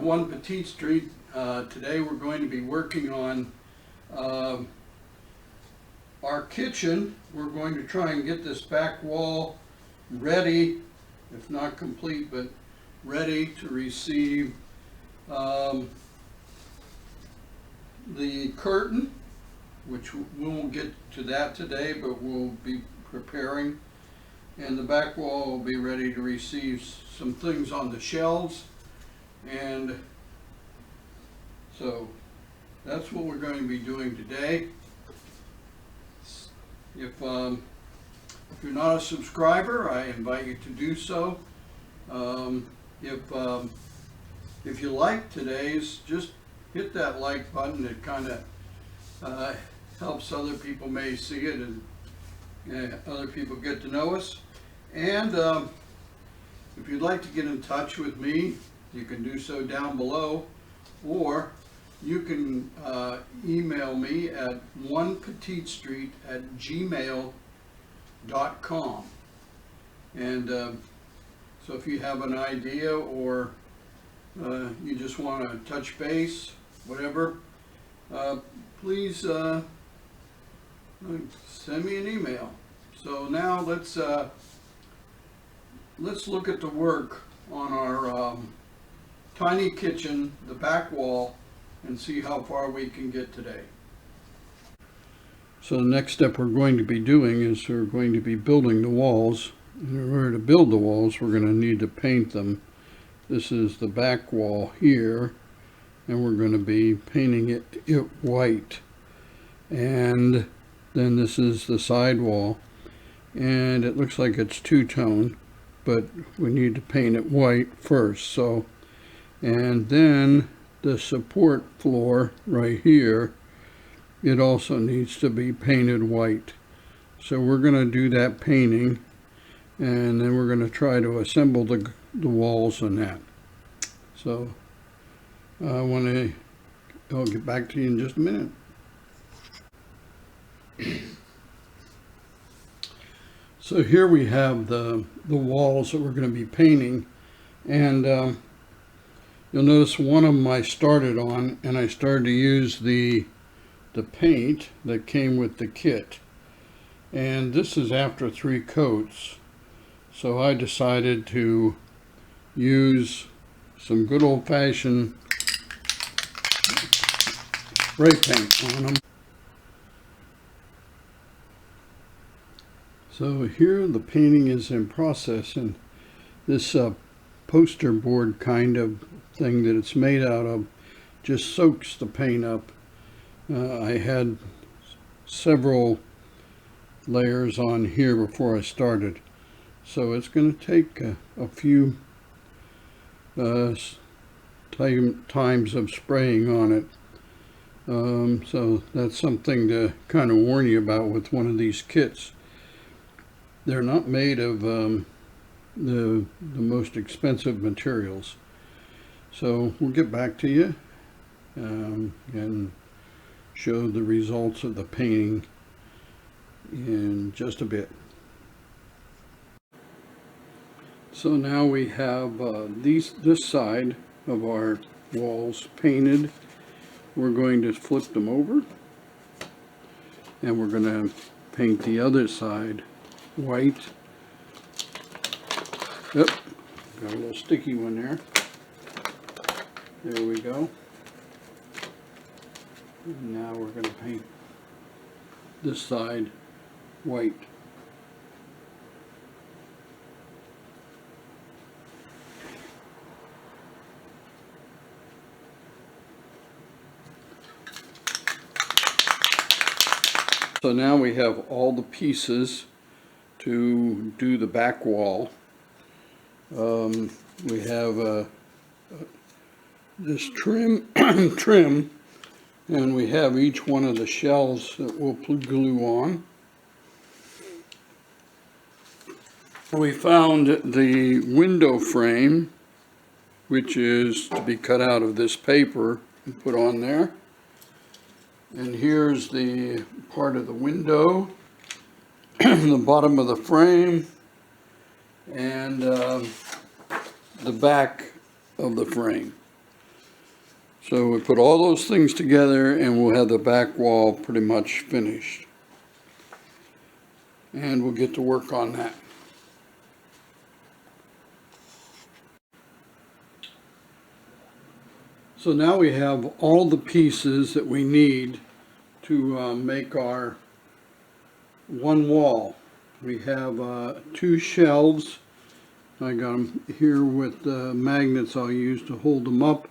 1 Petite Street. Today we're going to be working on our kitchen. We're going to try and get this back wall ready, if not complete, but ready to receive the curtain, which we won't get to that today, but we'll be preparing. And the back wall will be ready to receive some things on the shelves. And so that's what we're going to be doing today. If you're not a subscriber, I invite you to do so. If you like today's, just hit that like button. It kind of helps other people may see it, and other people get to know us. And if you'd like to get in touch with me, you can do so down below, or you can email me at onepetitestreet@gmail.com. And so if you have an idea, or you just want to touch base, whatever, please send me an email. So now let's look at the work on our tiny kitchen, the back wall, and see how far we can get today. So the next step we're going to be doing is we're going to be building the walls. In order to build the walls, we're going to need to paint them. This is the back wall here, and we're going to be painting it white. And then this is the side wall, and it looks like it's two-tone, but we need to paint it white first. So, and then the support floor right here, it also needs to be painted white. So we're going to do that painting, and then we're going to try to assemble the walls and that. So I'll get back to you in just a minute. So here we have the walls that we're going to be painting, and you'll notice one of them I started on, and I started to use the paint that came with the kit. And this is after 3 coats, so I decided to use some good old-fashioned spray paint on them. So here the painting is in process, and this poster board kind of thing that it's made out of just soaks the paint up. I had several layers on here before I started, so it's going to take a few times of spraying on it. So that's something to kind of warn you about with one of these kits. They're not made of the most expensive materials. So we'll get back to you and show the results of the painting in just a bit. So now we have this side of our walls painted. We're going to flip them over, and we're going to paint the other side white. Yep, got a little sticky one there. There we go. And now we're going to paint this side white. So now we have all the pieces to do the back wall. We have this trim, and we have each one of the shelves that we'll glue on. We found the window frame, which is to be cut out of this paper and put on there. And here's the part of the window, the bottom of the frame, and the back of the frame. So we put all those things together and we'll have the back wall pretty much finished. And we'll get to work on that. So now we have all the pieces that we need to make our one wall. We have 2 shelves. I got them here with magnets I'll use to hold them up.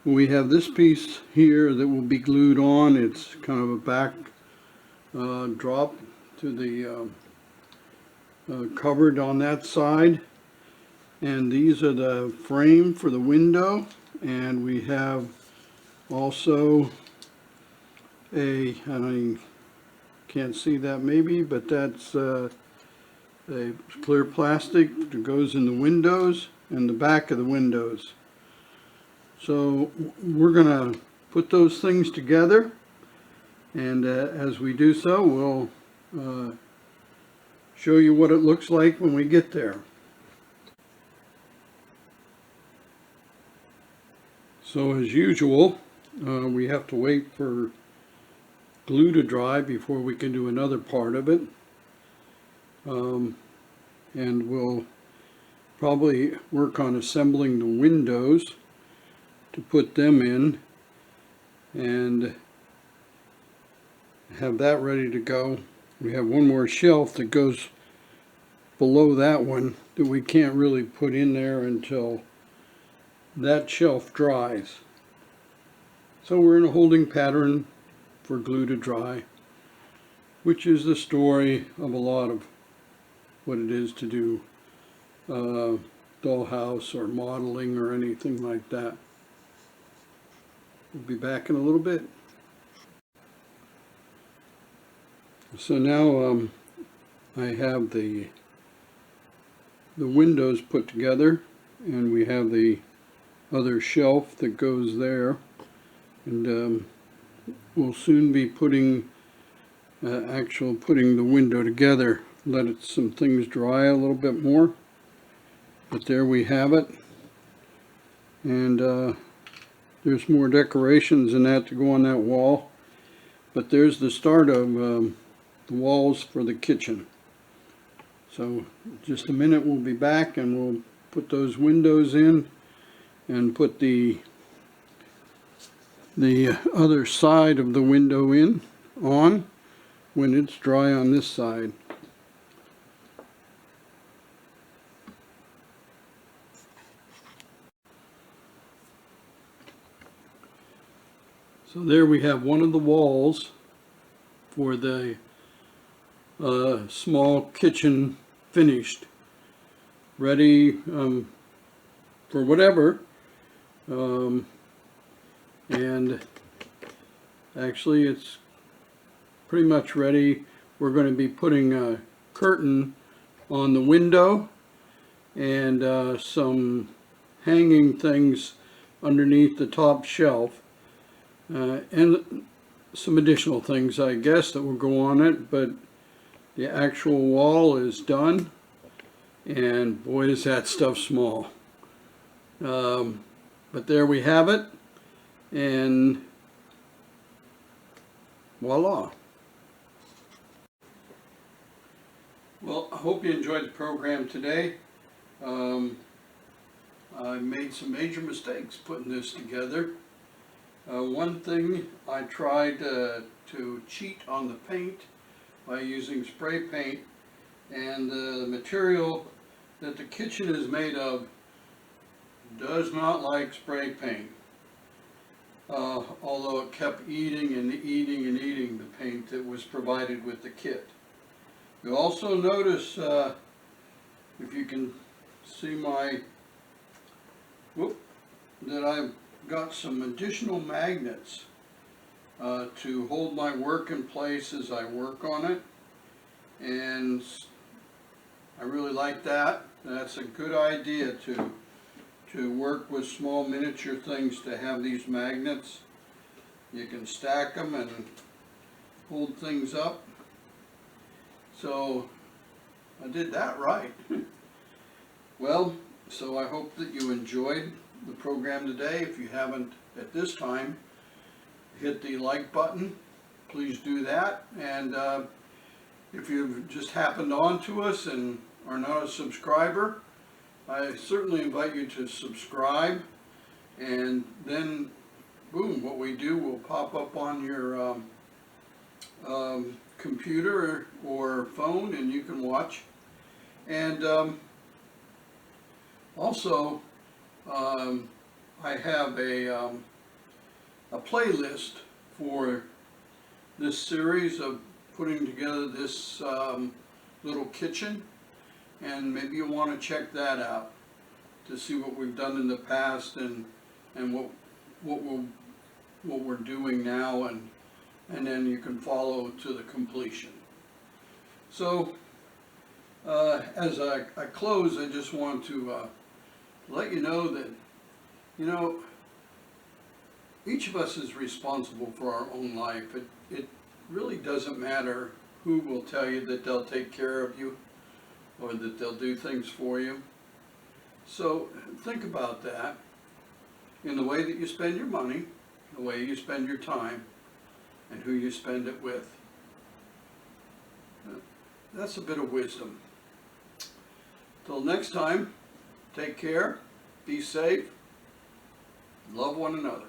We have this piece here that will be glued on. It's kind of a back drop to the cupboard on that side. And these are the frame for the window. And we have also I can't see that maybe, but that's a clear plastic that goes in the windows and the back of the windows. So we're going to put those things together, and as we do so, we'll show you what it looks like when we get there. So as usual, we have to wait for glue to dry before we can do another part of it. And we'll probably work on assembling the windows to put them in and have that ready to go. We have one more shelf that goes below that one that we can't really put in there until that shelf dries. So we're in a holding pattern for glue to dry, which is the story of a lot of what it is to do dollhouse or modeling or anything like that. We'll be back in a little bit. So now I have the windows put together, and we have the other shelf that goes there, and we'll soon be putting putting the window together. Let some things dry a little bit more, but there we have it. And there's more decorations in that to go on that wall, but there's the start of the walls for the kitchen. So just a minute, we'll be back and we'll put those windows in and put the other side of the window on when it's dry on this side. So there we have one of the walls for the small kitchen finished, ready for whatever. And actually it's pretty much ready. We're going to be putting a curtain on the window and some hanging things underneath the top shelf, and some additional things, I guess, that will go on it. But the actual wall is done, and boy, is that stuff small. But there we have it, and voila. Well, I hope you enjoyed the program today. I made some major mistakes putting this together. One thing, I tried to cheat on the paint by using spray paint, and the material that the kitchen is made of does not like spray paint, although it kept eating and eating and eating the paint that was provided with the kit. You'll also notice, if you can see that I've got some additional magnets to hold my work in place as I work on it, and I really like that. That's a good idea to work with small miniature things, to have these magnets. You can stack them and hold things up. So I did that right. Well, so I hope that you enjoyed the program today. If you haven't at this time, hit the like button. Please do that. And if you've just happened on to us and are not a subscriber, I certainly invite you to subscribe, and then boom, what we do will pop up on your computer or phone, and you can watch. And also I have a playlist for this series of putting together this little kitchen, and maybe you want to check that out to see what we've done in the past and what we're doing now, and then you can follow to the completion. So as I close, I just want to let you know that, you know, each of us is responsible for our own life. It really doesn't matter who will tell you that they'll take care of you or that they'll do things for you. So think about that in the way that you spend your money, the way you spend your time, and who you spend it with. That's a bit of wisdom. Till next time, take care, be safe, love one another.